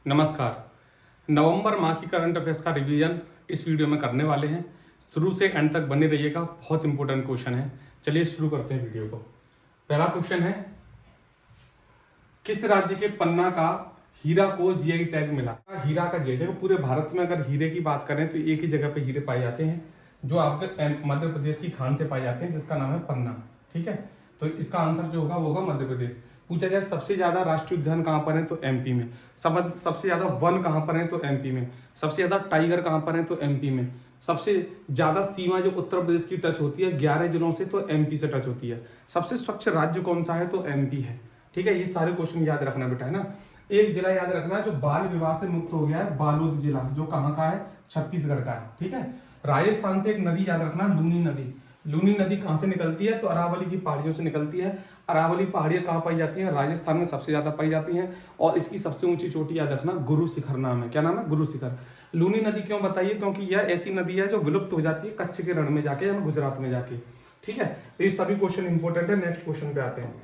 नमस्कार। नवंबर माह की करंट अफेयर्स का रिवीजन इस वीडियो में करने वाले हैं। शुरू से एंड तक बने रहिएगा, बहुत इंपॉर्टेंट क्वेश्चन है। चलिए शुरू करते हैं वीडियो को। पहला क्वेश्चन है, किस राज्य के पन्ना का हीरा को जीआई टैग मिला? हीरा का जीआई, देखो पूरे भारत में अगर हीरे की बात करें तो एक ही जगह पे हीरे पाए जाते हैं, जो आपके मध्य प्रदेश की खान से पाए जाते हैं, जिसका नाम है पन्ना। ठीक है, तो इसका आंसर जो होगा वो होगा मध्य प्रदेश। पूछा जाए सबसे ज्यादा राष्ट्रीय उद्यान कहाँ पर है तो एमपी में। सबसे ज्यादा वन कहाँ पर है तो एमपी में। सबसे ज्यादा टाइगर कहाँ पर है तो एमपी में। सबसे ज्यादा सीमा जो उत्तर प्रदेश की टच होती है 11 जिलों से तो एमपी से टच होती है। सबसे स्वच्छ राज्य कौन सा है तो एमपी है। ठीक है, ये सारे क्वेश्चन याद रखना बेटा, है ना। एक जिला याद रखना है जो बाल विवाह से मुक्त हो गया है, बालोद जिला, जो कहाँ का है, छत्तीसगढ़ का है। ठीक है, राजस्थान से एक नदी याद रखना, लूनी नदी। लूनी नदी कहाँ से निकलती है तो अरावली की पहाड़ियों से निकलती है। अरावली पहाड़ियां कहाँ पाई जाती हैं, राजस्थान में सबसे ज्यादा पाई जाती हैं। और इसकी सबसे ऊंची चोटी याद रखना, गुरु शिखर नाम है। क्या नाम है? गुरु शिखर। लूनी नदी क्यों बताइए? क्योंकि यह ऐसी नदी है जो विलुप्त हो जाती है कच्छ के रण में जाके या गुजरात में जाके। ठीक है, तो ये सभी क्वेश्चन इंपॉर्टेंट है। नेक्स्ट क्वेश्चन पे आते हैं।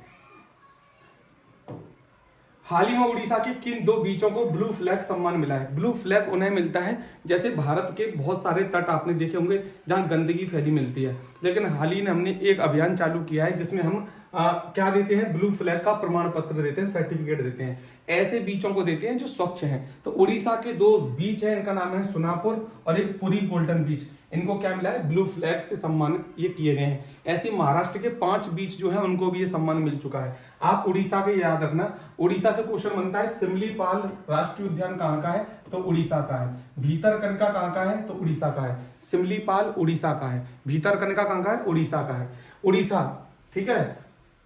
हाल ही में उड़ीसा के किन दो बीचों को ब्लू फ्लैग सम्मान मिला है? ब्लू फ्लैग उन्हें मिलता है जैसे भारत के बहुत सारे तट आपने देखे होंगे जहां गंदगी फैली मिलती है, लेकिन हाल ही में हमने एक अभियान चालू किया है जिसमें हम क्या देते हैं, ब्लू फ्लैग का प्रमाण पत्र देते हैं, सर्टिफिकेट देते हैं। ऐसे बीचों को देते हैं जो स्वच्छ हैं। तो उड़ीसा के दो बीच है, इनका नाम है सुनापुर और एक पुरी गोल्डन बीच। इनको क्या मिला है? ब्लू फ्लैग से सम्मानित ये किए गए हैं। ऐसे महाराष्ट्र के 5 बीच जो है उनको भी ये सम्मान मिल चुका है। आप उड़ीसा के याद रखना, उड़ीसा से क्वेश्चन बनता है सिमलीपाल राष्ट्रीय उद्यान कहाँ का है तो उड़ीसा का है। भीतरकनिका कहाँ का है तो उड़ीसा का है। सिमलीपाल उड़ीसा का है। भीतरकनिका कहाँ का है? उड़ीसा का है। उड़ीसा। ठीक है,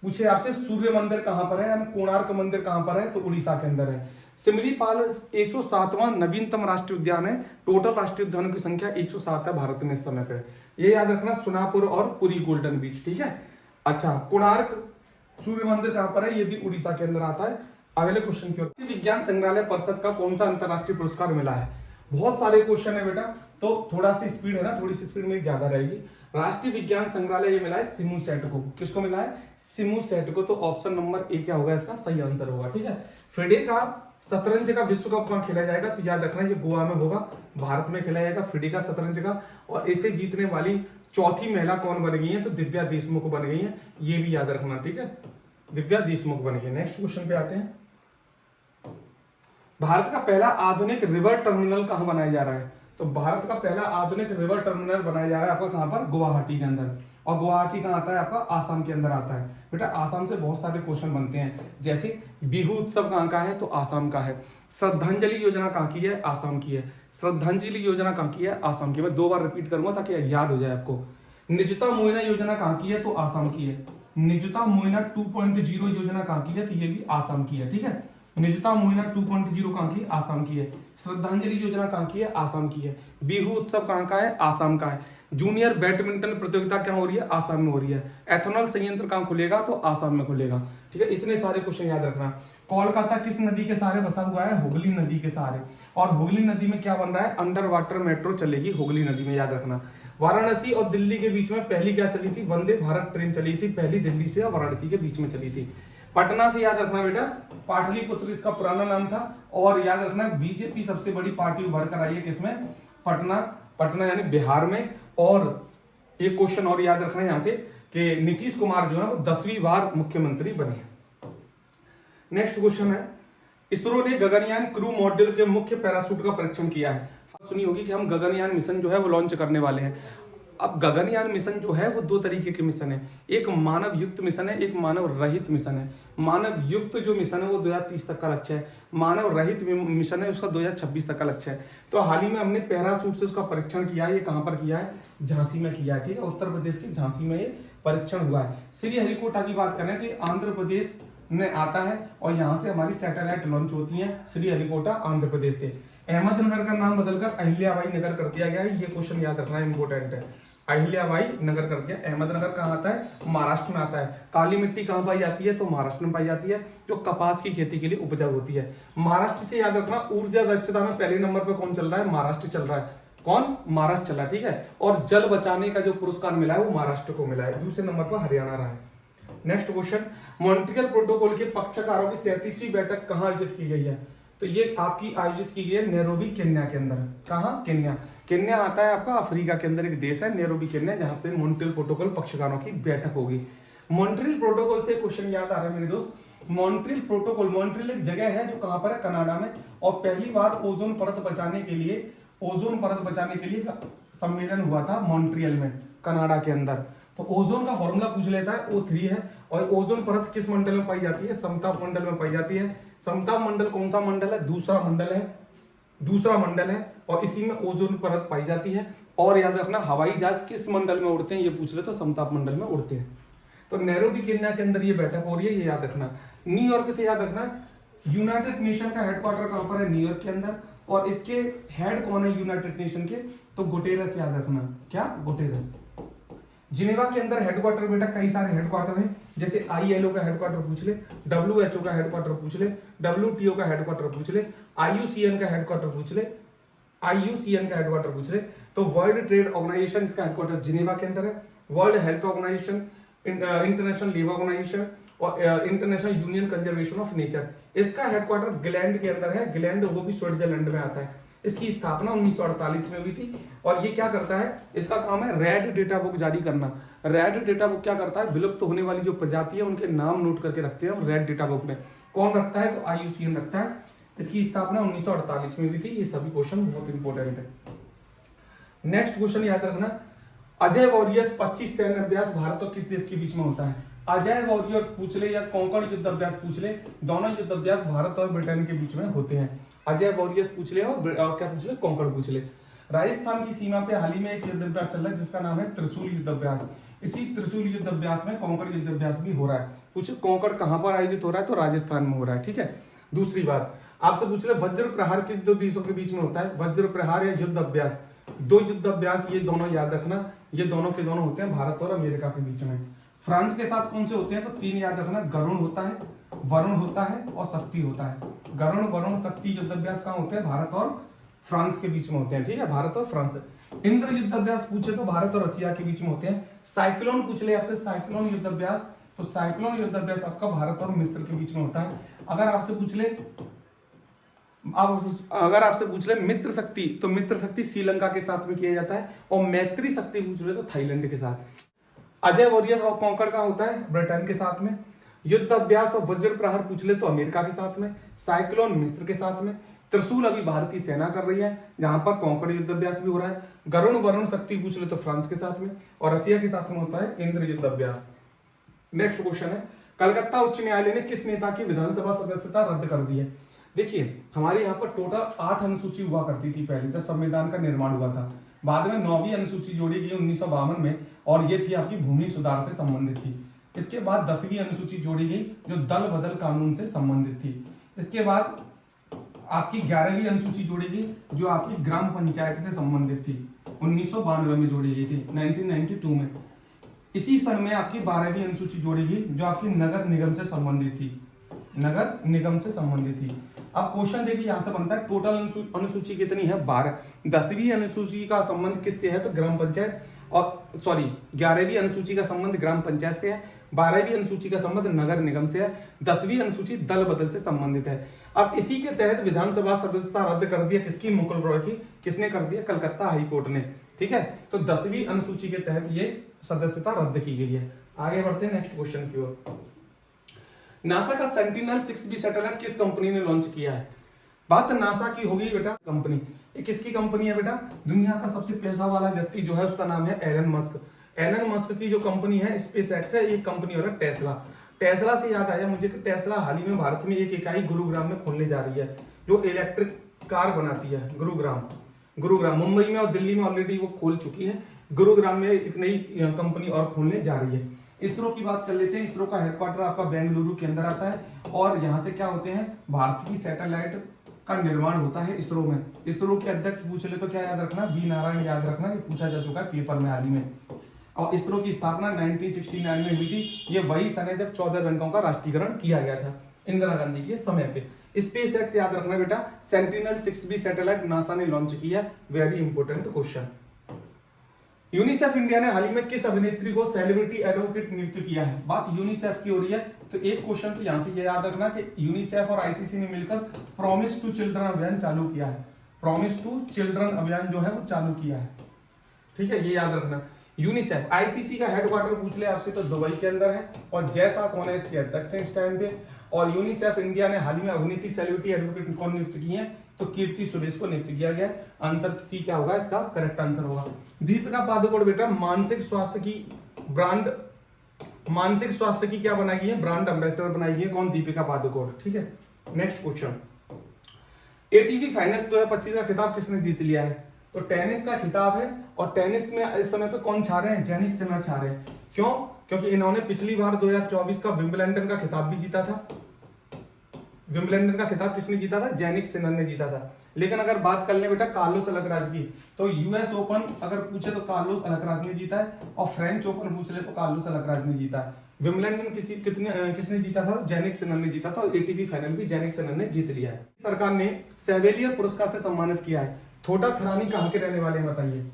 पूछे आपसे सूर्य मंदिर कहां पर है, कोणार्क मंदिर कहां पर है तो उड़ीसा के अंदर है। सिमलीपाल 107वां नवीनतम राष्ट्रीय उद्यान है। टोटल राष्ट्रीय उद्यानों की संख्या 107 है भारत में इस समय पे। ये याद रखना, सुनापुर और पुरी गोल्डन बीच। ठीक है, अच्छा, कोणार्क सूर्य मंदिर कहां पर है, ये भी उड़ीसा के अंदर आता है। अगले क्वेश्चन की ओर, विज्ञान संग्रहालय परिषद का कौन सा अंतरराष्ट्रीय पुरस्कार मिला है? बहुत सारे क्वेश्चन है बेटा, तो थोड़ा सी स्पीड है ना, थोड़ी सी स्पीड मेरी ज्यादा रहेगी। राष्ट्रीय विज्ञान संग्रहालय ये मिला है सिमुसेट को। किसको मिला है? सिमुसेट को। तो ऑप्शन नंबर ए क्या होगा इसका सही आंसर होगा। ठीक है, फिडे का शतरंज का विश्व कप कहाँ खेला जाएगा तो याद रखना ये गोवा में होगा, भारत में खेला जाएगा फिडे का शतरंज का। और इसे जीतने वाली चौथी महिला कौन बन गई है तो दिव्या देशमुख बन गई है, ये भी याद रखना। ठीक है, दिव्या देशमुख बन गई। नेक्स्ट क्वेश्चन पे आते हैं। भारत का पहला आधुनिक रिवर टर्मिनल कहां बनाया जा रहा है? तो भारत का पहला आधुनिक रिवर टर्मिनल बनाया जा रहा है आपका कहां पर? गुवाहाटी के अंदर। और गुवाहाटी कहां आता है आपका? आसाम के अंदर आता है। बेटा आसाम से बहुत सारे क्वेश्चन बनते हैं, जैसे बिहू उत्सव कहां का है तो आसाम का है। श्रद्धांजलि योजना कहां की है? आसाम की है। श्रद्धांजलि योजना कहां की है? आसाम की। मैं 2 बार रिपीट करूंगा ताकि याद हो जाए आपको। निजता मोइना योजना कहां की है तो आसाम की है। निजता मोइना 2.0 योजना कहां की है तो ये भी आसाम की है। ठीक है, निजता मोइना 2.0 कहां की? आसाम की है। श्रद्धांजलि योजना कहां की है? आसाम की है। बिहू उत्सव कहां का है? आसाम का है। जूनियर बैडमिंटन प्रतियोगिता क्या हो रही है? आसाम में हो रही है। एथेनॉल संयंत्र कहां खुलेगा तो आसाम में खुलेगा। ठीक है, इतने सारे क्वेश्चन याद रखना। कोलकाता किस नदी के सहारे बसा हुआ है? हुगली नदी के सहारे। और हुगली नदी में क्या बन रहा है? अंडर वाटर मेट्रो चलेगी हुगली नदी में, याद रखना। वाराणसी और दिल्ली के बीच में पहली क्या चली थी? वंदे भारत ट्रेन चली थी, पहली दिल्ली से और वाराणसी के बीच में चली थी। पटना से याद रखना बेटा, पाटलिपुत्र इसका पुराना नाम था। और याद रखना बीजेपी सबसे बड़ी पार्टी उभर कर आई है किसमें? पटना यानी बिहार में। और एक क्वेश्चन और याद रखना यहां से कि नीतीश कुमार जो है वो 10वीं बार मुख्यमंत्री बने। नेक्स्ट क्वेश्चन है, इसरो ने गगनयान क्रू मॉड्यूल के मुख्य पैराशूट का परीक्षण किया है। सुनी होगी कि हम गगनयान मिशन जो है वो लॉन्च करने वाले हैं। अब गगनयान मिशन जो है वो 2 तरीके के मिशन है, एक मानव युक्त मिशन है, एक मानव रहित मिशन है। मानव युक्त जो मिशन है वो 2030 तक का लक्ष्य है। मानव रहित मिशन है उसका 2026 तक का लक्ष्य है। तो हाल ही में हमने पैराशूट से उसका परीक्षण किया है। ये कहां पर किया है? झांसी में किया है। ठीक है, उत्तर प्रदेश के झांसी में ये परीक्षण हुआ है। श्रीहरिकोटा की बात करें तो ये आंध्र प्रदेश में आता है और यहाँ से हमारी सैटेलाइट लॉन्च होती है श्रीहरिकोटा आंध्र प्रदेश से। अहमदनगर का नाम बदलकर अहिल्याबाई नगर कर दिया गया है, ये क्वेश्चन याद रखना इंपॉर्टेंट है। अहिल्याबाई नगर कर दिया। अहमदनगर कहाँ आता है? महाराष्ट्र में आता है। काली मिट्टी कहाँ पाई जाती है तो महाराष्ट्र में पाई जाती है, जो कपास की खेती के लिए उपजाऊ होती है। महाराष्ट्र से याद रखना, ऊर्जा दक्षता में पहले नंबर पर कौन चल रहा है? महाराष्ट्र चल रहा है। कौन? महाराष्ट्र चल रहा है। ठीक है, और जल बचाने का जो पुरस्कार मिला है वो महाराष्ट्र को मिला है। दूसरे नंबर पर हरियाणा रहा है। नेक्स्ट क्वेश्चन, मॉन्ट्रियल प्रोटोकॉल के पक्षकारों की 37वीं बैठक कहाँ आयोजित की गई है? तो ये आपकी आयोजित की गई है नैरोबी केन्या के अंदर। कहाँ? केन्या। केन्या आता है आपका अफ्रीका के अंदर एक देश है नैरोबी केन्या, जहाँ पे मॉन्ट्रियल प्रोटोकॉल पक्षकारों की बैठक होगी। मॉन्ट्रियल प्रोटोकॉल से क्वेश्चन याद आ रहा है मेरे दोस्त। मॉन्ट्रियल प्रोटोकॉल, मॉन्ट्रियल एक जगह है जो कहाँ पर है? कनाडा में। और पहली बार ओजोन परत बचाने के लिए सम्मेलन हुआ था मॉन्ट्रियल में, कनाडा के अंदर। तो ओजोन का फॉर्मूला पूछ लेता है, O3 है। और ओजोन परत किस मंडल में पाई जाती है? समताप मंडल में पाई जाती है। समताप मंडल कौन सा मंडल है? दूसरा मंडल है। और इसी में ओजोन परत पाई जाती है। और याद रखना, हवाई जहाज किस मंडल में उड़ते हैं ये पूछ ले तो समताप मंडल में उड़ते हैं। तो नैरोबी केन्या के अंदर ये बैठक हो रही है, ये याद रखना। न्यूयॉर्क से याद रखना, यूनाइटेड नेशन का हेडक्वार्टर कहां पर है? न्यूयॉर्क के अंदर। और इसके हेड कौन है यूनाइटेड नेशन के? तो गुटेरस, याद रखना। क्या? गुटेरस। जिनेवा के अंदर हेडक्वार्टर बेटा कई सारे हेडक्वार्टर हैं, जैसे ILO का हेडक्वार्टर पूछ ले, WHO का हेडक्वार्टर पूछ ले, WTO का हेडक्वार्टर पूछ ले, IUCN का हेडक्वार्टर पूछ ले। तो वर्ल्ड ट्रेड ऑर्गेनाइजेशन इसका हेडक्वार्टर जिनेवा के अंदर है। World health organisation, international labour organisation और international union conservation of nature, इसका हेडक्वार्टर ग्लैंड के अंदर है। ग्लैंड वो भी स्विट्जरलैंड में आता है। इसकी स्थापना 1948 में हुई थी। और ये क्या करता है? इसका काम है रेड डेटा बुक जारी करना। रेड डेटा बुक क्या करता है? विलुप्त होने वाली जो प्रजाति है उनके नाम नोट करके रखते हैं रेड डेटा बुक में। कौन रखता है? तो IUCN रखता है। इसकी स्थापना 1948 में हुई थी। ये सभी क्वेश्चन बहुत इंपॉर्टेंट है। नेक्स्ट क्वेश्चन याद रखना, अजय वॉरियर्स 25 सैन्य अभ्यास भारत और किस देश के बीच में होता है? अजय वॉरियर्स पूछ ले या कोंकण युद्ध अभ्यास पूछ ले, दोनों युद्ध अभ्यास भारत और ब्रिटेन के बीच में होते हैं। अजय वॉरियर्स पूछ ले और क्या पूछ ले? कोंकण पूछ ले। राजस्थान की सीमा पे हाल ही में एक युद्ध अभ्यास चल रहा है जिसका नाम है त्रिशूल युद्ध अभ्यास। इसी त्रिशूल युद्ध अभ्यास में कोंकण युद्ध अभ्यास भी हो रहा है। पूछे कोंकण कहां पर आयोजित हो रहा है? तो राजस्थान में हो रहा है। ठीक है। दूसरी बात आपसे पूछ ले, वज्र प्रहार किस दो देशों के बीच में होता है? वज्र प्रहार या युद्ध अभ्यास, दो युद्ध अभ्यास, ये दोनों याद रखना, ये दोनों के दोनों होते हैं भारत और अमेरिका के बीच में। फ्रांस के साथ कौन से होते हैं? तो 3 याद रखना, गरुण होता है, वरुण होता है और शक्ति होता है। गरुण, वरुण, शक्ति युद्ध अभ्यास कहाँ होते हैं? भारत और फ्रांस के बीच में होते हैं। ठीक है, भारत और फ्रांस। इंद्र युद्ध अभ्यास पूछे तो भारत और रशिया के बीच में होते हैं। साइक्लोन पूछ ले आपसे, साइक्लोन युद्ध अभ्यास, तो साइक्लोन युद्ध अभ्यास आपका भारत और मिस्र के बीच में होता है। अगर आपसे पूछ ले मित्र शक्ति, तो मित्र शक्ति श्रीलंका के साथ में किया जाता है। और मैत्री शक्ति पूछ ले तो थाईलैंड के साथ। अजय वॉरियर और कोंकण का होता है ब्रिटेन के साथ में। युद्ध अभ्यास और वज्र प्रहार पूछ ले तो अमेरिका के साथ में। साइक्लोन मिस्र के साथ में। त्रिशूल अभी भारतीय सेना कर रही है, जहां पर कोंकण युद्ध अभ्यास भी हो रहा है। गरुण वरुण शक्ति पूछ ले तो फ्रांस के साथ में, और रशिया के साथ में होता है इंद्र युद्ध अभ्यास। नेक्स्ट क्वेश्चन है, कलकत्ता उच्च न्यायालय ने किस नेता की विधानसभा सदस्यता रद्द कर दी है? देखिए, हमारे यहाँ पर टोटल 8 अनुसूची हुआ करती थी पहले जब संविधान का निर्माण हुआ था। बाद में 9वीं अनुसूची जोड़ी गई 1952 में, और ये थी आपकी भूमि सुधार से संबंधित थी। इसके बाद 10वीं अनुसूची जोड़ी गई जो दल बदल कानून से संबंधित थी। इसके बाद आपकी 11वीं अनुसूची जोड़ी गई जो आपकी ग्राम पंचायत से संबंधित थी, 1992 में जोड़ी गई थी, 1992 में। इसी सन में आपकी 12वीं अनुसूची जोड़ी गई जो आपकी नगर निगम से संबंधित थी, नगर निगम से संबंधित थी। अब क्वेश्चन देखिए यहां से बनता है, टोटल अनुसूची कितनी है? 12। 10वीं अनुसूची का संबंध किससे है? तो ग्राम पंचायत, और 11वीं अनुसूची का संबंध ग्राम पंचायत से है, 12वीं अनुसूची का संबंध नगर निगम से है, 10वीं अनुसूची दल बदल से संबंधित है। अब इसी के तहत विधानसभा सदस्यता रद्द कर दिया किसकी? मुकुल रॉय की। किसने कर दिया? कलकत्ता हाई कोर्ट ने। ठीक है, तो 10वीं अनुसूची के तहत ये सदस्यता रद्द की गई है। आगे बढ़ते हैं नेक्स्ट क्वेश्चन की ओर। नासा का सेंटिनल-6B सैटेलाइट किस कंपनी ने लॉन्च किया है? बात नासा की होगी बेटा, कंपनी। ये किसकी कंपनी है बेटा? दुनिया का सबसे पैसा वाला व्यक्ति जो है उसका नाम है एलन मस्क। एलन मस्क की जो कंपनी है स्पेसएक्स है, ये कंपनी हो रहा है टेस्ला। टेस्ला से याद आया मुझे कि टेस्ला हाल ही में भारत में एक इकाई गुरुग्राम में खोलने जा रही है जो इलेक्ट्रिक कार बनाती है। गुरुग्राम मुंबई में और दिल्ली में ऑलरेडी वो खोल चुकी है। गुरुग्राम में एक नई कंपनी और खोलने जा रही है। इसरो की बात कर लेते हैं। इसरो का हेडक्वार्टर आपका बेंगलुरु के अंदर आता है, और यहाँ से क्या होते हैं? भारत की सैटेलाइट का निर्माण होता है इसरो में। इसरो के अध्यक्ष पूछ ले तो क्या याद रखना? वी नारायण याद रखना, ये पूछा जा चुका है पेपर में हाल ही में। और इसरो की स्थापना 1969 में हुई थी। ये वही सन है जब 14 बैंकों का राष्ट्रीयकरण किया गया था इंदिरा गांधी के समय पे। स्पेसएक्स याद रखना बेटा, सेंटिनल-6B सैटेलाइट नासा ने लॉन्च किया। Very important question. UNICEF India ने हाल ही में किस अभिनेत्री को सेलिब्रिटी एडवोकेट नियुक्त किया है? बात यूनिसेफ की हो रही है, तो एक क्वेश्चन तो यहां से ये याद रखना कि यूनिसेफ और आईसीसी ने मिलकर प्रॉमिस टू चिल्ड्रन अभियान चालू किया है। प्रॉमिस टू चिल्ड्रन अभियान जो है वो चालू किया है, ठीक है, ये याद रखना। यूनिसेफ, आईसीसी का हेडक्वार्टर पूछ ले आपसे तो दुबई के अंदर है, और जैसा कौन है इसके अध्यक्ष हैं इस टाइम पे। और यूनिसेफ इंडिया ने हाल ही में अभिनेत्री सेलिब्रिटी एडवोकेट कौन नियुक्त की है? तो कीर्ति सुरेश को नियुक्त किया गया। आंसर सी क्या होगा इसका करेक्ट आंसर होगा। दीपिका पादुकोण बेटा मानसिक स्वास्थ्य की क्या बनाई गई है? ब्रांड एम्बेसडर बनाई गई है। कौन? दीपिका पादुकोण, ठीक है। नेक्स्ट क्वेश्चन, एटीपी फाइनेंस 2025 का खिताब किसने जीत लिया है? तो टेनिस का खिताब है, और टेनिस में इस समय पे कौन छा रहे हैं? जैनिक सिनर छा रहे हैं। क्यों? क्योंकि इन्होंने पिछली बार 2024 का विंबलडन का खिताब भी जीता था। विंबलडन का खिताब किसने जीता था? जैनिक सिनर ने जीता था। लेकिन अगर बात कर ले बेटा कार्लोस अलकराज की, तो यूएस ओपन अगर पूछे तो कार्लोस अलकराज ने जीता है, और फ्रेंच ओपन पूछ ले तो कार्लोस अलकराज ने जीता है। विंबलडन किसने जीता था? जैनिक सिनर ने जीता था, और एटीपी फाइनल भी जैनिक सिनर ने जीत लिया है। सरकार ने सेवेलियर पुरस्कार से सम्मानित किया है। थोटा थरानी कहाँ के रहने वाले हैं बताइए?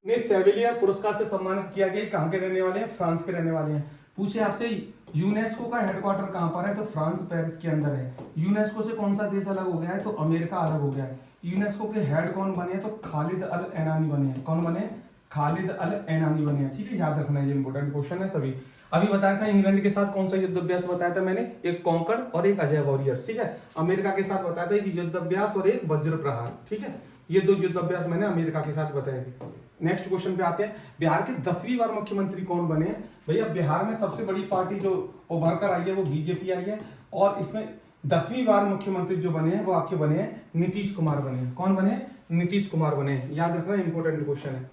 ने सेवेलियर पुरस्कार से सम्मानित किया गया, कहाँ के रहने वाले हैं? फ्रांस के रहने वाले हैं। पूछे आपसे यूनेस्को का हेडक्वार्टर कहाँ पर है? तो फ्रांस पेरिस के अंदर है। यूनेस्को से कौन सा देश अलग हो गया है? तो अमेरिका अलग हो गया है। यूनेस्को के हेड कौन बने हैं? तो खालिद अल एनानी बने हैं। कौन बने? खालिद अल एनानी बने हैं, ठीक है, याद रखना, ये इंपॉर्टेंट क्वेश्चन है सभी। अभी बताया था इंग्लैंड के साथ कौन सा युद्ध अभ्यास बताया था मैंने? एक कॉन्कर्ड और एक अजय वॉरियर्स, ठीक है। अमेरिका के साथ बताया था एक युद्ध अभ्यास और एक वज्र प्रहार, ठीक है। ये दो युद्ध अभ्यास मैंने अमेरिका के साथ बताए थे। नेक्स्ट क्वेश्चन पे आते हैं, बिहार के 10वीं बार मुख्यमंत्री कौन बने हैं? भैया बिहार में सबसे बड़ी पार्टी जो उभर कर आई है वो बीजेपी आई है, और इसमें 10वीं बार मुख्यमंत्री जो बने हैं वो आपके बने हैं नीतीश कुमार बने हैं। कौन बने? नीतीश कुमार बने हैं, याद रखना, इंपॉर्टेंट क्वेश्चन है।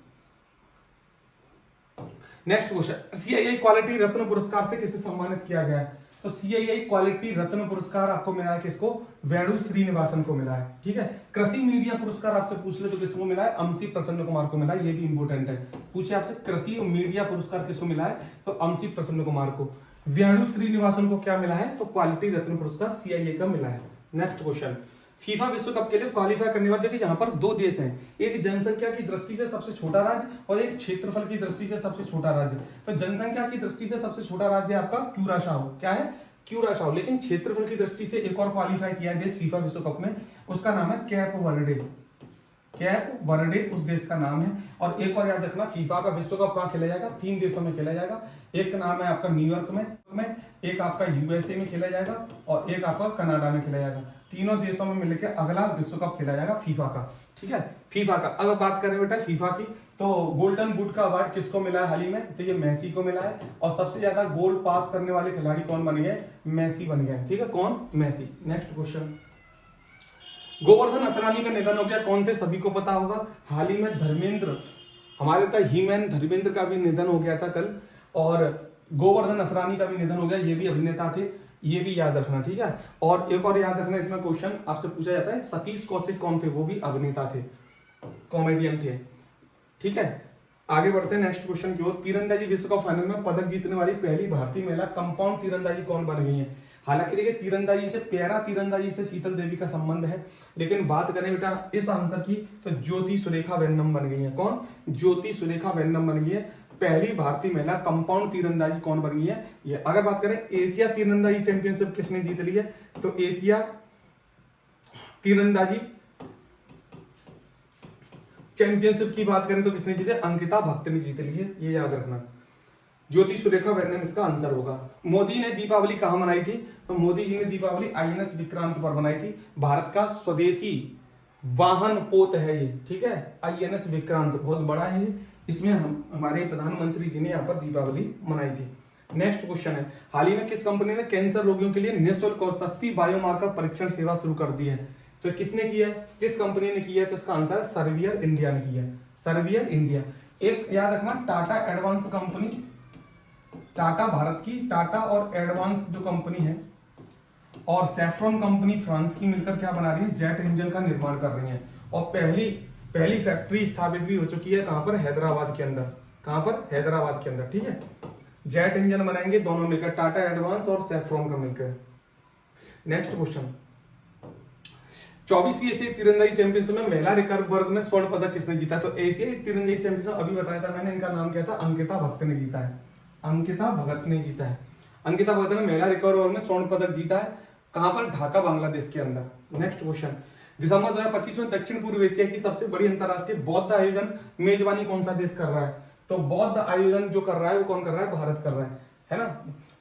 नेक्स्ट क्वेश्चन, सीआईआई क्वालिटी रत्न पुरस्कार से किसे सम्मानित किया गया है? तो सीआईआई क्वालिटी रत्न पुरस्कार आपको मिला है किसको? वेणु श्रीनिवासन को मिला है, ठीक है। कृषि मीडिया पुरस्कार आपसे पूछ ले तो किसको मिला है? अमसी प्रसन्न कुमार को मिला है, ये भी इंपॉर्टेंट है। पूछे आपसे कृषि मीडिया पुरस्कार किसको मिला है? तो अमसी प्रसन्न कुमार को। वेणु श्रीनिवासन को क्या मिला है? तो क्वालिटी रत्न पुरस्कार सीआईआई का मिला है। नेक्स्ट क्वेश्चन, फीफा विश्व कप के लिए क्वालिफाई करने वाले यहाँ पर दो देश हैं, एक जनसंख्या की दृष्टि से सबसे छोटा राज्य और एक क्षेत्रफल की दृष्टि से सबसे छोटा राज्य। तो जनसंख्या की दृष्टि से सबसे छोटा राज्य आपका क्यूराशाओ, क्या है? क्यूराशाओ। लेकिन क्षेत्रफल की दृष्टि से एक और क्वालिफाई किया देश फीफा विश्व कप में, उसका नाम है कैप वर्डे। कैप वर्डे उस देश का नाम है। और एक और याद रखना, फीफा का विश्व कप कहाँ खेला जाएगा? 3 देशों में खेला जाएगा। एक का नाम है आपका न्यूयॉर्क में, एक आपका यूएसए में खेला जाएगा, और एक आपका कनाडा में खेला जाएगा। तीनों देशों में मिलकर अगला विश्व कप खेला जाएगा फीफा का, ठीक है। फीफा का अगर बात करें बेटा फीफा की, तो गोल्डन बूट का अवार्ड किसको मिला है हाल ही में? तो ये मेसी को मिला है। और सबसे ज्यादा गोल पास करने वाले खिलाड़ी कौन बन गए? मेसी बन गए, ठीक है। कौन? Messi. Next question, Govardhan Asrani का निधन हो गया, कौन थे? सभी को पता होगा। हाल ही में धर्मेंद्र, हमारे था हीमैन धर्मेंद्र का भी निधन हो गया था कल, और गोवर्धन असरानी का भी निधन हो गया, ये भी अभिनेता थे, ये भी याद रखना, ठीक है। और एक और याद रखना, इसमें क्वेश्चन आपसे पूछा जाता है, सतीश कौशिक कौन थे? वो भी अभिनेता थे, कॉमेडियन थे, ठीक है। आगे बढ़ते हैं नेक्स्ट क्वेश्चन की ओर। तीरंदाजी विश्व कप फाइनल में पदक जीतने वाली पहली भारतीय महिला कंपाउंड तीरंदाजी कौन बन गई है? हालांकि देखिए तीरंदाजी से, पैरा तीरंदाजी से शीतल देवी का संबंध है, लेकिन बात करें बेटा इस आंसर की तो ज्योति सुरेखा वेन्नम बन गई है। कौन? ज्योति सुरेखा वेन्नम बन गई है, पहली भारतीय महिला कंपाउंड तीरंदाजी कौन बन गई है ये। अगर बात करें एशिया तीरंदाजी चैंपियनशिप किसने जीत ली है, तो एशिया तीरंदाजी चैंपियनशिप की बात करें तो किसने जीते? अंकिता भक्त ने जीत ली है, ये याद रखना। ज्योति सुरेखा वेन्नम इसका आंसर होगा। मोदी ने दीपावली कहां मनाई थी? तो मोदी जी ने दीपावली आईएनएस विक्रांत पर मनाई थी। भारत का स्वदेशी वाहन पोत है ये, ठीक है, आईएनएस विक्रांत, बहुत बड़ा है ये। इसमें हमारे प्रधानमंत्री जी ने यहाँ पर दीपावली मनाई थी। नेक्स्ट क्वेश्चन है, हाल ही में किस कंपनी ने कैंसर रोगियों के लिए निःशुल्क और सस्ती बायोमार्कर परीक्षण सेवा शुरू कर दी है? तो किसने की है, किस कंपनी ने की है? तो इसका आंसर है सर्वियर इंडिया ने की है, सर्वियर इंडिया। एक याद रखना, टाटा एडवांस कंपनी, टाटा भारत की, टाटा और एडवांस जो कंपनी है, और सैफ्रॉन कंपनी फ्रांस की मिलकर क्या बना रही है? जेट इंजन का निर्माण कर रही है। और पहली फैक्ट्री स्थापित भी हो चुकी है, कहां पर? हैदराबाद के अंदर। कहां पर? हैदराबाद के अंदर, ठीक है। जेट इंजन बनाएंगे दोनों मिलकर, टाटा एडवांस और सैफ्रॉन का मिलकर। नेक्स्ट क्वेश्चन, 24वीं एशियाई तीरंदाजी चैंपियनशिप में महिला रिकर्व वर्ग में स्वर्ण पदक किसने जीता? तो एशियाई तीरंदाजी चैंपियनशिप अभी बताया था मैंने, इनका नाम क्या था? अंकिता भगत ने जीता है। अंकिता भगत ने जीता है। अंकिता भगत ने महिला रिकर्व वर्ग में स्वर्ण पदक जीता है। कहां पर? ढाका, बांग्लादेश के अंदर। नेक्स्ट क्वेश्चन, दिसंबर 2025 में दक्षिण पूर्व एशिया की सबसे बड़ी अंतरराष्ट्रीय बौद्ध आयोजन मेजबानी कौन सा देश कर रहा है? तो बौद्ध आयोजन जो कर रहा है वो कौन कर रहा है? भारत कर रहा है ना।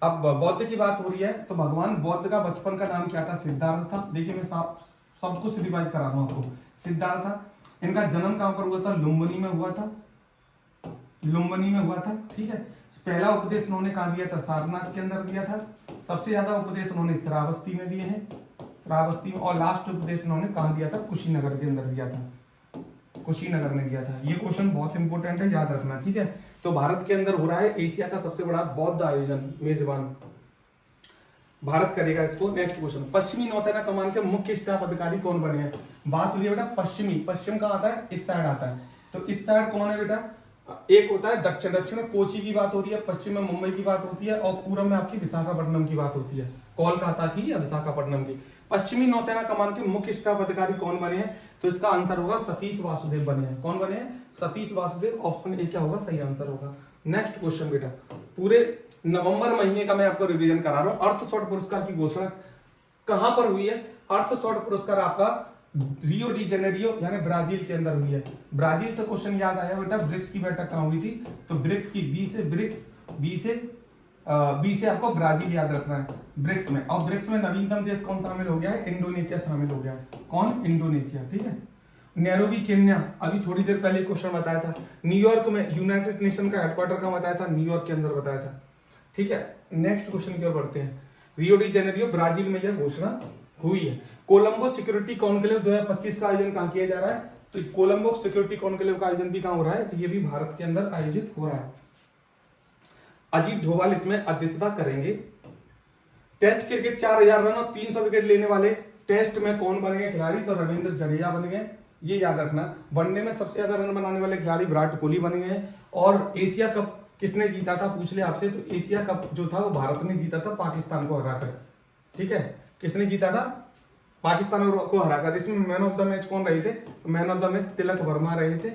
अब बौद्ध की बात हो रही है तो भगवान बौद्ध का बचपन का नाम क्या था? सिद्धार्थ था। देखिए मैं सब कुछ रिवाइज करा रहा हूं आपको। सिद्धार्थ था। इनका जन्म कहां पर हुआ था? लुम्बिनी में हुआ था। लुम्बिनी में हुआ था, ठीक है। पहला उपदेश उन्होंने कहा दिया था? सारनाथ के अंदर दिया था। सबसे ज्यादा उपदेश उन्होंने श्रावस्ती में दिए हैं, श्रावस्ती में। और लास्ट उपदेश उन्होंने कहां दिया था? कुशीनगर के अंदर दिया था, कुशीनगर ने दिया था। ये क्वेश्चन बहुत इंपॉर्टेंट है, याद रखना, ठीक है। तो भारत के अंदर हो रहा है एशिया का सबसे बड़ा बौद्ध आयोजन, मेजबान भारत करेगा इसको। नेक्स्ट क्वेश्चन, पश्चिमी नौसेना कमान के मुख्य स्टाफ अधिकारी कौन बने हैं? बात हो रही है बेटा पश्चिमी। पश्चिम कहाँ आता है? इस साइड आता है। तो इस साइड कौन है बेटा? एक होता है दक्षिण। दक्षिण में कोची की बात हो रही है, पश्चिम में मुंबई की बात होती है, और पूर्व में आपकी विशाखापट्टनम की बात होती है, कोलकाता की या विशाखापट्टनम की। पश्चिमी नौसेना कमान के मुख्य स्टाफ अधिकारी कौन बने हैं? तो इसका आंसर होगा सतीश वासुदेव बने हैं। कौन बने हैं? सतीश वासुदेव। ऑप्शन ए क्या होगा? सही आंसर होगा। नेक्स्ट क्वेश्चन बेटा, पूरे नवंबर महीने का मैं आपको रिवीजन करा रहा हूं। अर्थ शॉट पुरस्कार की घोषणा कहां पर हुई है? अर्थ शॉट पुरस्कार आपका रियो डी जेनेरियो यानी ब्राजील के अंदर हुई है। ब्राजील से क्वेश्चन याद आया बेटा, ब्रिक्स की बैठक कहां हुई थी? तो ब्रिक्स की बी से आपको ब्राजील याद रखना है, ब्रिक्स में। और ब्रिक्स में नवीनतम देश कौन शामिल हो गया है? इंडोनेशिया शामिल हो गया है। कौन? इंडोनेशिया, ठीक है। नैरोबी केन्या, अभी थोड़ी देर पहले क्वेश्चन बताया था। न्यूयॉर्क में यूनाइटेड नेशन का हेडक्वार्टर कहां बताया था? न्यूयॉर्क के अंदर बताया था, ठीक है। नेक्स्ट क्वेश्चन की ओर बढ़ते हैं। रियो डी जेनेरियो ब्राजील में यह घोषणा हुई है। कोलंबो सिक्योरिटी कॉन्क्लेव 2025 का आयोजन कहां किया जा रहा है? तो कोलंबो सिक्योरिटी कॉन्क्लेव का आयोजन भी कहां हो रहा है? तो ये भी भारत के अंदर आयोजित हो रहा है। अजीत डोभाल इसमें अध्यक्षता करेंगे। टेस्ट क्रिकेट 4000 रन और 300 विकेट लेने वाले टेस्ट में कौन बन गए खिलाड़ी? तो रविंद्र जडेजा बन गए, ये याद रखना। वनडे में सबसे ज्यादा रन बनाने वाले खिलाड़ी विराट कोहली बन गए। और एशिया कप किसने जीता था पूछ ले आपसे? तो एशिया कप जो था वो भारत ने जीता था पाकिस्तान को हराकर, ठीक है। किसने जीता था? पाकिस्तान को हराकर। इसमें मैन ऑफ द मैच कौन रहे थे? Man of the match Tilak Varma रहे थे,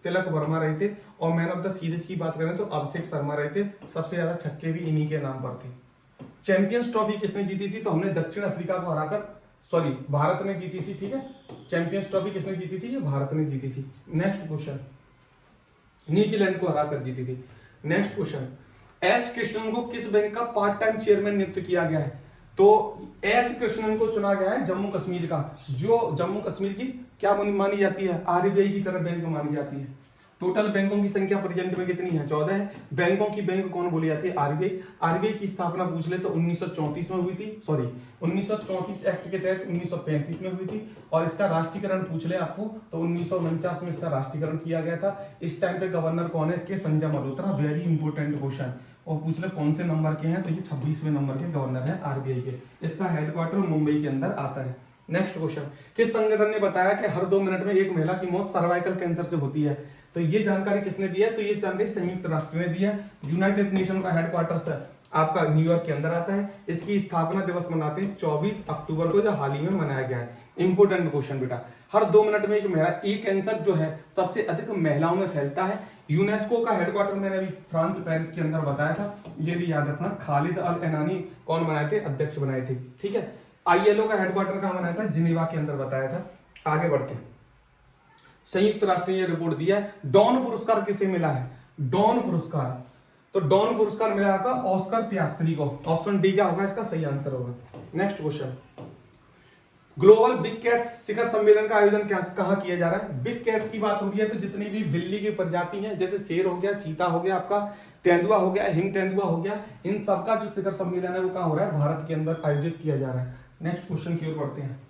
तिलक वर्मा रहे थे। और मैन ऑफ द सीरीज की बात करें तो अभिषेक शर्मा रहे थे। सबसे ज्यादा छक्के भी इन्हीं के नाम पर थे। चैंपियंस ट्रॉफी किसने जीती थी? तो हमने दक्षिण अफ्रीका को हराकर, सॉरी भारत ने जीती थी, ठीक है। चैंपियंस ट्रॉफी किसने जीती थी? ये भारत ने जीती थी। नेक्स्ट क्वेश्चन, न्यूजीलैंड को हराकर जीती थी। नेक्स्ट क्वेश्चन, एस कृष्णन को किस बैंक का पार्ट टाइम चेयरमैन नियुक्त किया गया है? तो एस कृष्णन को चुना गया है जम्मू कश्मीर का, जो जम्मू कश्मीर की क्या मानी जाती है? आरबीआई की तरह बैंक मानी जाती है। टोटल बैंकों की संख्या प्रेजेंट में कितनी है? 14 है। बैंकों की बैंक कौन बोली जाती है? आरबीआई। आरबीआई की स्थापना पूछ ले तो 1934 में हुई थी, सॉरी 1934 एक्ट के तहत 1935 में हुई थी। और इसका राष्ट्रीयकरण पूछ ले आपको तो 1949 में इसका राष्ट्रीयकरण किया गया था। इस टाइम पे गवर्नर कौन है इसके? Sanjay Malhotra. Very important question. और पूछ ले कौन से नंबर के हैं? तो ये 26वें नंबर के गवर्नर है आरबीआई के। इसका हेडक्वार्टर मुंबई के अंदर आता है। नेक्स्ट क्वेश्चन, किस संगठन ने बताया कि हर 2 मिनट में एक महिला की मौत सर्वाइकल कैंसर से होती है? तो ये जानकारी किसने दी है? तो ये जानकारी संयुक्त राष्ट्र ने दी है। यूनाइटेड नेशन का हेडक्वार्टर्स आपका न्यूयॉर्क के अंदर आता है। इसकी स्थापना दिवस मनाते हैं 24 अक्टूबर को, जो हाल ही में मनाया गया है। इंपोर्टेंट क्वेश्चन बेटा, हर 2 मिनट में एक महिला, ये कैंसर जो है सबसे अधिक महिलाओं में फैलता है। यूनेस्को का हेडक्वार्टर मैंने अभी फ्रांस पेरिस के अंदर बताया था, ये भी याद रखना। खालिद अल एनानी कौन बनाए थे? अध्यक्ष बनाए थे, ठीक है। आईएलओ का हेडक्वार्टर कहां बनाया था? जिनेवा के अंदर बताया था। आगे बढ़ते हैं। संयुक्त राष्ट्र ने यह रिपोर्ट दिया है। डॉन पुरस्कार किसे मिला है? डॉन पुरस्कार, तो डॉन पुरस्कार मिला था ऑस्कर पियास्त्री को। ऑप्शन डी क्या होगा इसका? सही आंसर होगा। Next question, global big cats शिखर सम्मेलन का आयोजन कहां किया जा रहा है? बिग कैट्स की बात हो रही है तो जितनी भी बिल्ली की प्रजाति है, जैसे शेर हो गया, चीता हो गया, आपका तेंदुआ हो गया, हिम तेंदुआ हो गया, इन सबका जो शिखर सम्मेलन है वो कहां हो रहा है? भारत के अंदर आयोजित किया जा रहा है। नेक्स्ट क्वेश्चन की ओर बढ़ते हैं।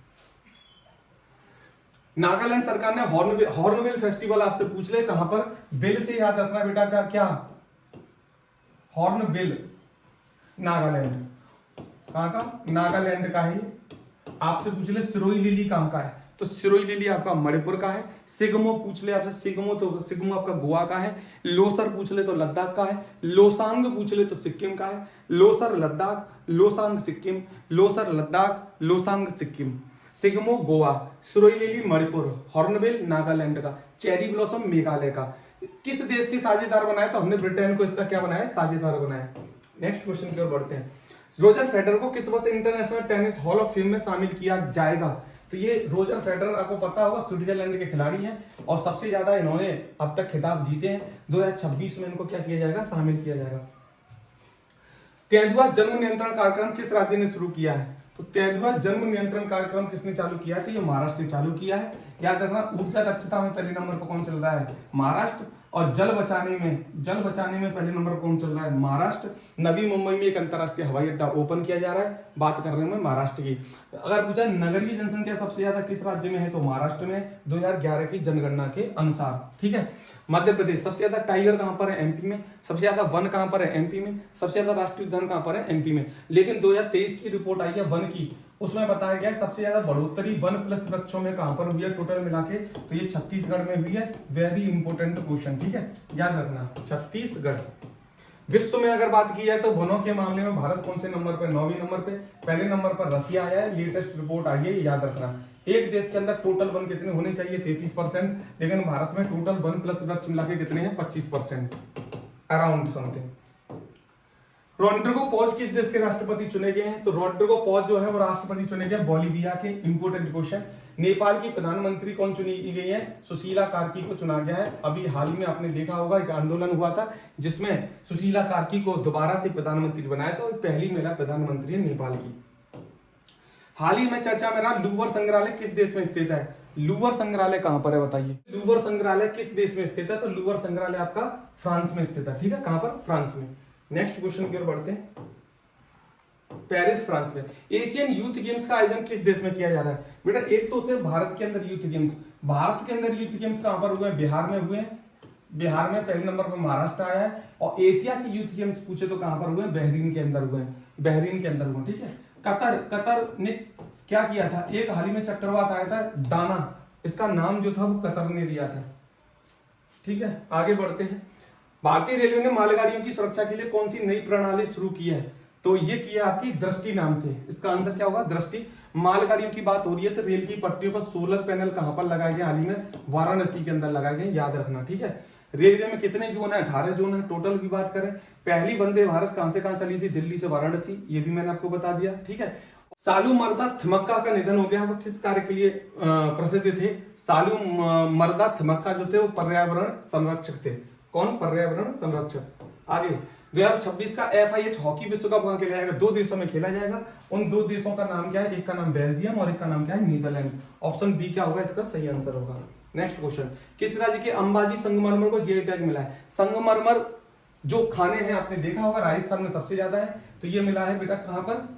नागालैंड सरकार ने हॉर्नबिल फेस्टिवल आपसे पूछ ले कहां पर? बिल से याद रखना बेटा का क्या? हॉर्नबिल, नागालैंड। कहां का? नागालैंड का है। आपसे पूछ ले सिरोही लिली कहां का है? तो सिरोही लिली आपका मणिपुर का है। सिगमो पूछ ले आपसे, सिगमो तो सिगमो आपका गोवा का है। लोसर पूछ ले तो लद्दाख का है। लोसांग पूछ ले तो सिक्किम का है। लोसर लद्दाख, लोसांग सिक्किम, लोसर लद्दाख, लोसांग सिक्किम। सिगमो गोवा, सुरोई लिली मणिपुर, हॉर्नबिल नागालैंड का, चेरी ब्लॉसम मेघालय का। किस देश के साझेदार बनाया? तो हमने ब्रिटेन को इसका क्या बनाया? साझेदार बनाया। नेक्स्ट क्वेश्चन की ओर बढ़ते हैं। रोजर फेडरर को किस वर्ष international tennis hall of fame में शामिल किया जाएगा? तो ये रोजर फेडरर आपको पता होगा स्विट्जरलैंड के खिलाड़ी हैं और सबसे ज्यादा इन्होंने अब तक खिताब जीते हैं। 2026 में इनको क्या किया जाएगा? शामिल किया जाएगा। तेंदुआ जन्म नियंत्रण कार्यक्रम किस राज्य ने शुरू किया है? तो तेंदुआ जन्म नियंत्रण कार्यक्रम किसने चालू किया है? तो ये महाराष्ट्र ने चालू किया है। याद रखना, ऊर्जा दक्षता में पहले नंबर पर कौन चल रहा है? महाराष्ट्र। और जल बचाने में पहले नंबर पर कौन चल रहा है? महाराष्ट्र। नवी मुंबई में एक अंतरराष्ट्रीय हवाई अड्डा ओपन किया जा रहा है। बात कर रहे हैं महाराष्ट्र की। अगर पूछा नगरीय जनसंख्या सबसे ज्यादा किस राज्य में है? तो महाराष्ट्र में 2011 की जनगणना के अनुसार। ठीक है। मध्य प्रदेश। सबसे ज्यादा टाइगर कहां पर है? एमपी में। सबसे ज्यादा वन कहां पर है? एमपी में। सबसे ज्यादा राष्ट्रीय उद्यान कहां पर है? एमपी में। लेकिन 2023 की रिपोर्ट आई है वन की, उसमें बताया गया है सबसे ज्यादा बढ़ोतरी वन प्लस वृक्षों में कहां पर हुई है टोटल मिला के? तो ये छत्तीसगढ़ में हुई है। Very important question. ठीक है, याद रखना, छत्तीसगढ़। विश्व में अगर बात की जाए तो वनों के मामले में भारत कौन से नंबर पे? 9वें नंबर पे। पहले नंबर पर रसिया आया है। लेटेस्ट रिपोर्ट आई है, याद रखना। एक देश के अंदर टोटल वन कितने होने चाहिए? 33%, लेकिन भारत में टोटल वन प्लस वृक्ष मिला के कितने हैं? 25%, अराउंड समथिंग। रॉड्रिगो पॉज किस देश के राष्ट्रपति चुने गए हैं? तो रॉड्रिगो पॉज जो है वो राष्ट्रपति चुने गए बोलिविया के। Important question. नेपाल की प्रधानमंत्री कौन चुनी गई है? सुशीला कार्की को चुना गया है। अभी हाल ही में आपने देखा होगा एक आंदोलन हुआ था जिसमें सुशीला कार्की को दोबारा से प्रधानमंत्री बनाया था और पहली महिला प्रधानमंत्री है नेपाल की। हाल ही में चर्चा में रहा लूवर संग्रहालय किस देश में स्थित है? लूवर संग्रहालय कहां पर है बताइए? लूवर संग्रहालय किस देश में स्थित है? तो लूवर संग्रहालय आपका फ्रांस में स्थित है। ठीक है, कहां पर? फ्रांस में। नेक्स्ट क्वेश्चन की ओर बढ़ते हैं। पेरिस फ्रांस में एशियन यूथ गेम्स का आयोजन किस देश में किया जा रहा है? बेटा एक तो होते हैं भारत के अंदर यूथ गेम्स। भारत के अंदर यूथ गेम्स कहां पर हुए हैं? बिहार में हुए हैं। बिहार में पहले नंबर पर महाराष्ट्र आया है। और एशिया के यूथ गेम्स पूछे तो कहां पर हुए हैं? बहरीन के अंदर हुए हैं। बहरीन के अंदर हुए। ठीक है। कतर ने क्या किया था? एक हाल ही में चक्रवात आया था दाना, इसका नाम जो था वो कतर ने दिया था। ठीक है, आगे बढ़ते हैं। भारतीय रेलवे ने मालगाड़ियों की सुरक्षा के लिए कौन सी नई प्रणाली शुरू की है? तो ये किया आपकी दृष्टि नाम से। इसका आंसर क्या होगा? दृष्टि। मालगाड़ियों की बात हो रही है तो रेल की पटरियों पर सोलर पैनल कहां पर लगाए गए? हाल ही में वाराणसी के अंदर लगाए गए, याद रखना। ठीक है। रेलवे में कितने जोन है? 18 जोन है। टोटल की बात करें, पहली वंदे भारत कहां से कहां चली थी? दिल्ली से वाराणसी, ये भी मैंने आपको बता दिया। ठीक है। सालू मर्दा थिमक्का का निधन हो गया। वो किस कार्य के लिए प्रसिद्ध थे? सालू मर्दा थिमक्का जो थे वो पर्यावरण संरक्षक थे। कौन? पर्यावरण संरक्षक। आगे 2026 का FIH हॉकी विश्व कप कहां खेला जाएगा? 2 देशों में खेला जाएगा। उन 2 देशों का नाम क्या है? एक का नाम बेल्जियम और एक का नाम क्या है? नीदरलैंड। ऑप्शन बी क्या होगा? इसका सही आंसर होगा। Next question. किस राज्य के अंबाजी संगमरमर को जीआई टैग मिला है? संगमरमर जो खाने हैं आपने देखा होगा राजस्थान में सबसे ज्यादा है, तो ये मिला है बेटा कहां पर?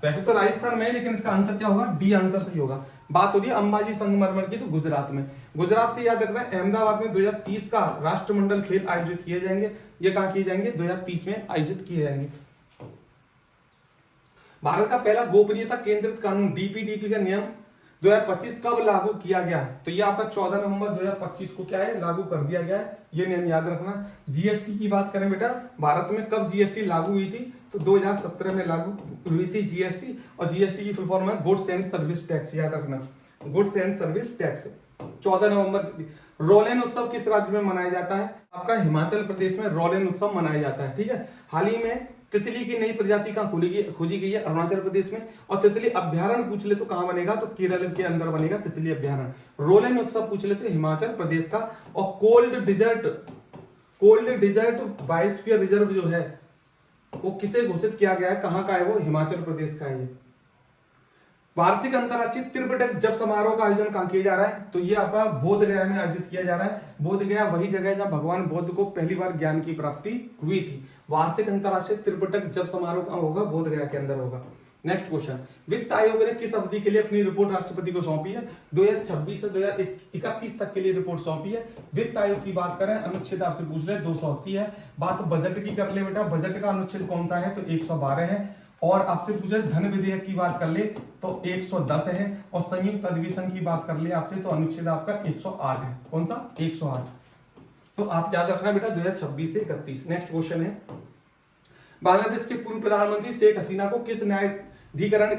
वैसे तो राजस्थान में है, लेकिन इसका आंसर क्या होगा? डी आंसर सही होगा। बात हो रही है अंबाजी संगमरमर की, तो गुजरात में। गुजरात से याद रखना है अहमदाबाद में 2030 का राष्ट्रमंडल खेल आयोजित किए जाएंगे। ये कहां किए जाएंगे? 2030 में आयोजित किए जाएंगे। भारत का पहला गोपनीयता केंद्रित कानून DPDP का नियम 2025 कब लागू किया गया? तो ये आपका 14 नवंबर 2025 को क्या है? लागू कर दिया गया है। ये नियम याद रखना। GST की बात करें बेटा, भारत में कब GST लागू हुई थी? तो 2017 में लागू हुई थी GST। और GST की फुल फॉर्म है गुड्स एंड सर्विस टैक्स, याद रखना, गुड्स एंड सर्विस टैक्स। 14 नवंबर। रोलेन उत्सव किस राज्य में मनाया जाता है? आपका हिमाचल प्रदेश में रोलेन उत्सव मनाया जाता है। ठीक है। हाल ही में तितली की नई प्रजाति कहां खोजी गई है? अरुणाचल प्रदेश में। और तितली अभ्यारण्य पूछ ले तो कहां बनेगा? तो केरल के अंदर बनेगा तितली अभ्यारण्य। रोलेन उत्सव पूछ ले तो हिमाचल प्रदेश का। और कोल्ड डिजर्ट बायोस्फीयर रिजर्व जो है वो किसे घोषित किया गया है? कहां का है वो? हिमाचल प्रदेश का है ये। वार्षिक अंतरराष्ट्रीय त्रिपिटक जप समारोह का आयोजन कहां किया जा रहा है? तो ये आपका बोध गया में आयोजित किया जा रहा है। बोध गया वही जगह है जहां भगवान बुद्ध को पहली बार ज्ञान की प्राप्ति हुई थी। वार्षिक अंतरराष्ट्रीय त्रिपिटक जप समारोह कहां होगा? बोध गया के अंदर होगा। Next question. वित्त आयोग ने किस अवधि के लिए अपनी रिपोर्ट राष्ट्रपति को सौंपी है? 2026 से 2031 तक के लिए रिपोर्ट सौंपी है। वित्त आयोग की बात करें, अनुच्छेद आपसे पूछ ले 280 है। बात बजट की कर ले बेटा, बजट का अनुच्छेद कौन सा है? तो 112 है। और आपसे पूछे धन विधेयक की बात कर ले तो 110 है। और संयुक्त अधिवेशन की बात कर ले आपसे तो अनुच्छेद आपका 108 है। कौन सा? 108। तो आप याद रखना बेटा 2026 से 31। नेक्स्ट क्वेश्चन है, बांग्लादेश के पूर्व प्रधानमंत्री शेख हसीना को किस न्यायाधिकरण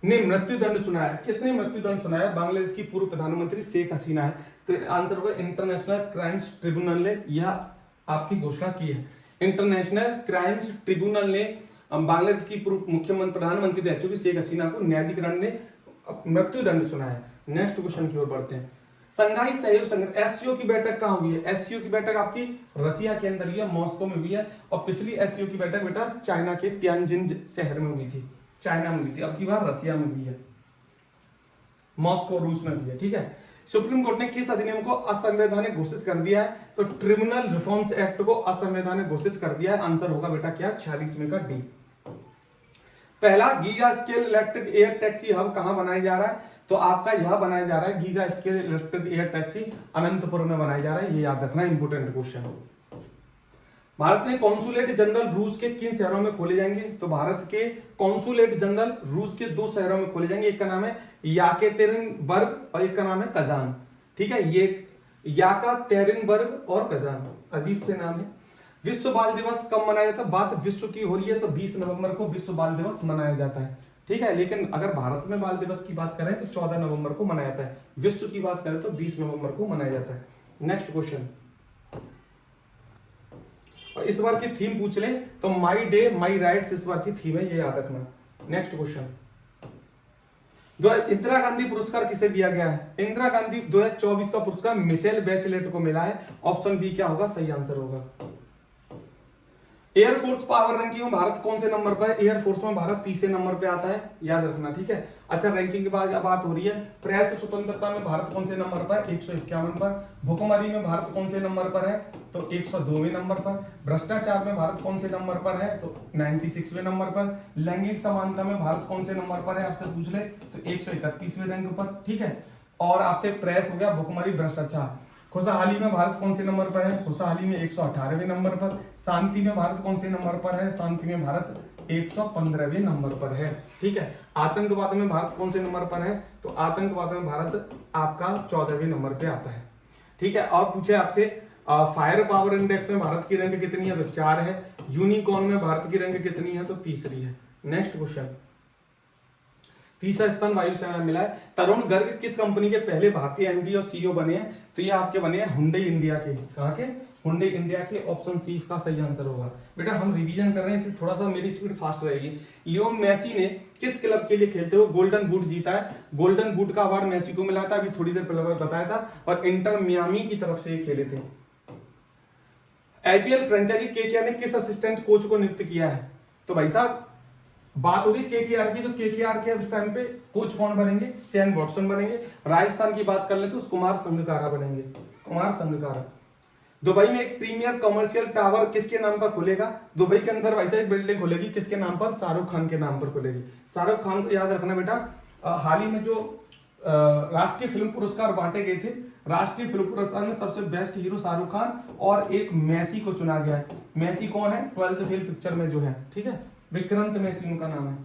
ने मृत्युदंड सुनाया। किसने मृत्युदंड सुनाया? बांग्लादेश की पूर्व प्रधानमंत्री शेख हसीना है। तो आंसर होगा इंटरनेशनल क्राइम्स ट्रिब्यूनल ने यह आपकी घोषणा की है। इंटरनेशनल क्राइम्स ट्रिब्यूनल ने बांग्लादेश की पूर्व मुख्यमंत्री प्रधानमंत्री रह चुकी शेख हसीना को न्यायाधिकरण ने मृत्युदंड सुनाया। नेक्स्ट क्वेश्चन की ओर बढ़ते हैं। संघाई सहयोग संगठन एससीओ की बैठक कहाँ हुई है? एससीओ की बैठक आपकी रसिया के अंदर हुई है, मॉस्को में हुई है। और पिछली एससीओ की बैठक बेटा चाइना के तियानजिन शहर में हुई थी, चाइना में हुई थी। अब की बार रसिया में हुई है, मॉस्को रूस में हुई है। ठीक है। सुप्रीम कोर्ट ने किस अधिनियम को असंवैधानिक घोषित कर दिया है? तो ट्रिब्यूनल रिफॉर्म्स एक्ट को असंवैधानिक घोषित कर दिया है। आंसर होगा बेटा क्या? 46वें का डी। पहला giga scale electric air taxi hub कहां बनाया जा रहा है? तो आपका यह बनाया जा रहा है giga scale electric air taxi Anantapur में बनाया जा रहा है। ये याद रखना इंपोर्टेंट क्वेश्चन। भारत में कॉन्सुलेट जनरल रूस के किन शहरों में खोले जाएंगे? तो भारत के कॉन्सुलेट जनरल रूस के 2 शहरों में खोले जाएंगे। एक का नाम है याकेतेरिनबर्ग और एक का नाम है कजान। ठीक है, ये याकातेरिनबर्ग और कजान, अजीब से नाम है। विश्व बाल दिवस कब मनाया जाता है? बात विश्व की हो रही है तो 20 नवंबर को विश्व बाल दिवस मनाया जाता है। ठीक है, लेकिन अगर भारत में बाल दिवस की बात करें तो 14 नवंबर को मनाया जाता है। विश्व की बात करें तो 20 नवंबर को मनाया जाता है। नेक्स्ट क्वेश्चन, और इस बार की थीम पूछ ले तो माई डे माई राइट्स इस बार की थीम है, ये याद रखना। नेक्स्ट क्वेश्चन, इंदिरा गांधी पुरस्कार किसे दिया गया है? इंदिरा गांधी 2024 का पुरस्कार मिशेल बैचलेट को मिला है। ऑप्शन बी क्या होगा? सही आंसर होगा। एयरफोर्स पावर रैंकिंग में भारत कौन से नंबर पर है? एयरफोर्स में भारत 30 नंबर पे आता है, याद रखना। ठीक है, अच्छा रैंकिंग के बाद बात हो रही है। प्रेस स्वतंत्रता में भारत कौन से नंबर पर? 151 पर। भुखमरी में भारत कौन से नंबर पर है? तो 102वें नंबर पर। भ्रष्टाचार में भारत कौन से नंबर पर है? तो 96वें नंबर पर। लैंगिक समानता में भारत कौन से नंबर पर है आपसे पूछ ले तो 131वें रैंक पर। ठीक है, और आपसे प्रेस हो गया, भुखमरी, भ्रष्टाचार। खुशहाली में भारत कौन से नंबर पर है? खुशहाली में 118वें नंबर पर। शांति में भारत कौन से नंबर पर है? शांति में भारत 115वें नंबर पर है। ठीक है, आतंकवाद में भारत कौन से नंबर पर है? तो आतंकवाद में भारत आपका 14वें नंबर पे आता है। ठीक है, और पूछे आपसे फायर पावर इंडेक्स में भारत की रैंक कितनी है? तो 4 है। यूनिकॉर्न में भारत की रैंक कितनी है? तो तीसरी है। नेक्स्ट क्वेश्चन, तीसरा स्थान वायुसेना में मिला है। तरुण गर्ग किस कंपनी के पहले भारतीय एमडी और सीईओ बने हैं? तो ये आपके बने हैं हुंडई इंडिया के। कहां के? हुंडई इंडिया के। ऑप्शन सी इसका सही आंसर होगा। बेटा हम रिवीजन कर रहे हैं, इसलिए थोड़ा सा मेरी स्पीड फास्ट रहेगी। लियोन मेसी ने किस क्लब के लिए खेलते हुए गोल्डन बूट जीता है? गोल्डन बूट का अवार्ड मेसी को मिला था, अभी थोड़ी देर पहले बताया था, और इंटर मियामी की तरफ से खेले थे। आईपीएल फ्रेंचाइजी केकेआर ने किस असिस्टेंट कोच को नियुक्त किया है? तो भाई साहब बात होगी केकेआर की, तो केकेआर के उस टाइम पे कोच कौन बनेंगे? शेन वॉटसन बनेंगे। राजस्थान की बात कर ले तो कुमार संगकारा बनेंगे, कुमार संगकारा। दुबई में एक प्रीमियर कमर्शियल टावर किसके नाम पर खुलेगा? दुबई के अंदर वैसे एक बिल्डिंग खुलेगी, किसके नाम पर? शाहरुख खान के नाम पर खुलेगी। शाहरुख खान को याद रखना बेटा। हाल ही में जो राष्ट्रीय फिल्म पुरस्कार बांटे गए थे, राष्ट्रीय फिल्म पुरस्कार में सबसे बेस्ट हीरो शाहरुख खान और एक मेसी को चुना गया है। मेसी कौन है? 12th फेल पिक्चर में जो है, ठीक है, विक्रांत मेसी उनका नाम है।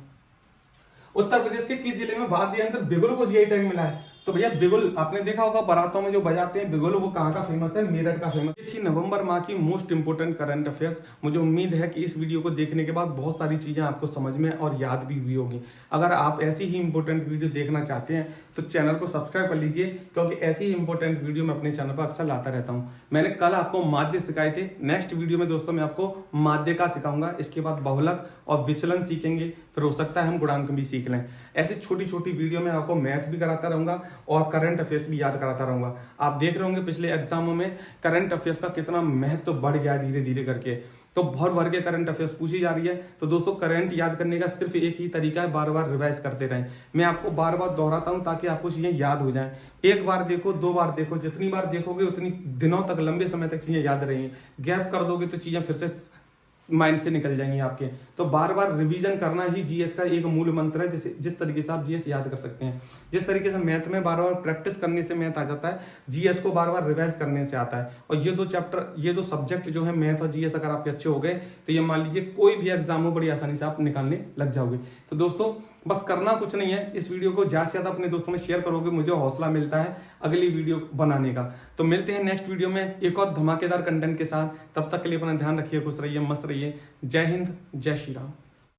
उत्तर प्रदेश के किस जिले में वाद्य यंत्र बिगुल को जीआई टैग मिला है? तो भैया बिगुल आपने देखा होगा बारातों में जो बजाते हैं बिगुल, वो कहाँ का फेमस है? मेरठ का फेमस। ये थी नवंबर माह की मोस्ट इंपोर्टेंट करंट अफेयर्स। मुझे उम्मीद है कि इस वीडियो को देखने के बाद बहुत सारी चीजें आपको समझ में और याद भी हुई होगी। अगर आप ऐसी ही इंपॉर्टेंट वीडियो देखना चाहते हैं तो चैनल को सब्सक्राइब कर लीजिए, क्योंकि ऐसी ही इंपॉर्टेंट वीडियो मैं अपने चैनल पर अक्सर लाता रहता हूँ। मैंने कल आपको माध्य सिखाए थे, नेक्स्ट वीडियो में दोस्तों मैं आपको माध्य का सिखाऊंगा। इसके बाद बहुलक और विचलन सीखेंगे, फिर हो सकता है हम गुणांक भी सीख लें। ऐसी छोटी छोटी वीडियो में आपको मैथ भी कराता रहूंगा और करंट अफेयर्स भी याद कराता रहूंगा। आप देख रहे होंगे पिछले एग्जामों में करंट अफेयर्स का कितना महत्व बढ़ गया धीरे धीरे करके, तो भर भर के करंट अफेयर्स पूछी जा रही है। तो दोस्तों करंट याद करने का सिर्फ एक ही तरीका है, बार बार रिवाइज करते रहें। मैं आपको बार बार दोहराता हूं ताकि आपको चीजें याद हो जाएं। एक बार देखो, 2 बार देखो, जितनी बार देखोगे उतनी दिनों तक, लंबे समय तक चीजें याद रहेंगी। गैप कर दोगे तो चीजें फिर से माइंड से निकल जाएंगी आपके। तो बार बार रिवीजन करना ही जीएस का एक मूल मंत्र है, जिस तरीके से आप जीएस याद कर सकते हैं। जिस तरीके से मैथ में बार बार प्रैक्टिस करने से मैथ आ जाता है, जीएस को बार बार रिवाइज करने से आता है। और ये 2 चैप्टर, ये 2 सब्जेक्ट जो है मैथ और जीएस, अगर आपके अच्छे हो गए तो ये मान लीजिए कोई भी एग्जाम हो बड़ी आसानी से आप निकालने लग जाओगे। तो दोस्तों बस करना कुछ नहीं है, इस वीडियो को ज्यादा से ज्यादा अपने दोस्तों में शेयर करोगे, मुझे हौसला मिलता है अगली वीडियो बनाने का। तो मिलते हैं नेक्स्ट वीडियो में एक और धमाकेदार कंटेंट के साथ। तब तक के लिए अपना ध्यान रखिए, खुश रहिए, मस्त रहिए। जय हिंद, जय श्री राम।